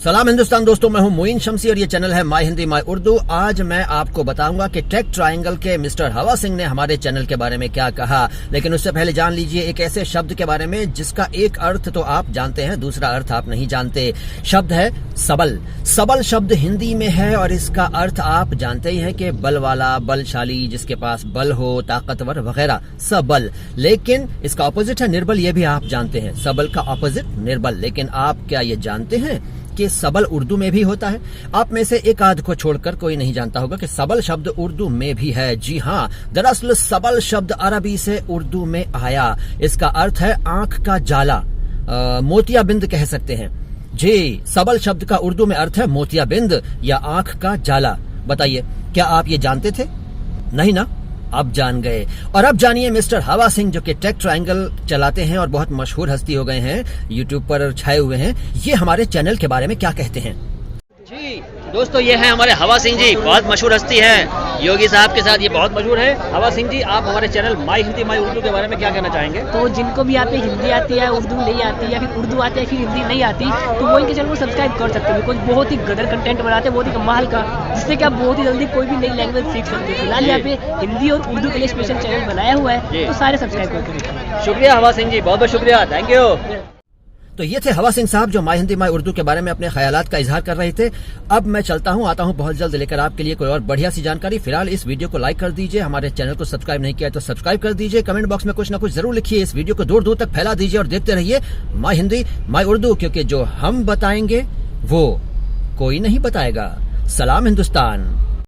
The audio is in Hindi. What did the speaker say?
सलाम हिंदुस्तान दोस्तों, मैं हूं मोइन शमसी और ये चैनल है माई हिंदी माई उर्दू। आज मैं आपको बताऊंगा कि टेक ट्रायंगल के मिस्टर हवा सिंह ने हमारे चैनल के बारे में क्या कहा। लेकिन उससे पहले जान लीजिए एक ऐसे शब्द के बारे में जिसका एक अर्थ तो आप जानते हैं, दूसरा अर्थ आप नहीं जानते। शब्द है सबल। सबल शब्द हिंदी में है और इसका अर्थ आप जानते ही हैं कि बल वाला, बलशाली, जिसके पास बल हो, ताकतवर वगैरह, सबल। लेकिन इसका ऑपोजिट है निर्बल, ये भी आप जानते हैं। सबल का ऑपोजिट निर्बल। लेकिन आप क्या ये जानते हैं कि सबल उर्दू में भी होता है? आप में से एक आध को छोड़कर कोई नहीं जानता होगा कि सबल शब्द उर्दू में भी है। जी हाँ, दरअसल सबल शब्द अरबी से उर्दू में आया। इसका अर्थ है आंख का जाला, मोतियाबिंद कह सकते हैं। जी, सबल शब्द का उर्दू में अर्थ है मोतियाबिंद या आंख का जाला। बताइए, क्या आप ये जानते थे? नहीं ना? अब जान गए। और अब जानिए मिस्टर हवा सिंह, जो कि टेक ट्रायंगल चलाते हैं और बहुत मशहूर हस्ती हो गए हैं, यूट्यूब पर छाए हुए हैं, ये हमारे चैनल के बारे में क्या कहते हैं। जी दोस्तों, ये है हमारे हवा सिंह जी, बहुत मशहूर हस्ती है। योगी साहब के साथ ये बहुत मशहूर है। हवा सिंह जी, आप हमारे चैनल माई हिंदी माई उर्दू के बारे में क्या कहना चाहेंगे? तो जिनको भी यहाँ पे हिंदी आती है, उर्दू नहीं आती, या फिर उर्दू आती है फिर हिंदी नहीं आती, तो वो इनके चैनल को सब्सक्राइब कर सकते हैं। बिकॉज बहुत ही गदर कंटेंट बनाते हैं, बहुत ही कमाल का, जिससे कि आप बहुत ही जल्दी कोई भी नई लैंग्वेज सीख सकते हैं। फिलहाल यहाँ पे हिंदी और उर्दू के लिए स्पेशल चैनल बनाया हुआ है, तो सारे सब्सक्राइब करके। शुक्रिया हवा सिंह जी, बहुत बहुत शुक्रिया, थैंक यू। तो ये थे हवा सिंह साहब जो माई हिंदी माई उर्दू के बारे में अपने ख्यालात का इजहार कर रहे थे। अब मैं चलता हूँ, आता हूँ बहुत जल्द लेकर आपके लिए कोई और बढ़िया सी जानकारी। फिलहाल इस वीडियो को लाइक कर दीजिए, हमारे चैनल को सब्सक्राइब नहीं किया तो सब्सक्राइब कर दीजिए, कमेंट बॉक्स में कुछ ना कुछ जरूर लिखिए, इस वीडियो को दूर दूर तक फैला दीजिए और देखते रहिए माई हिंदी माई उर्दू, क्योंकि जो हम बताएंगे वो कोई नहीं बताएगा। सलाम हिंदुस्तान।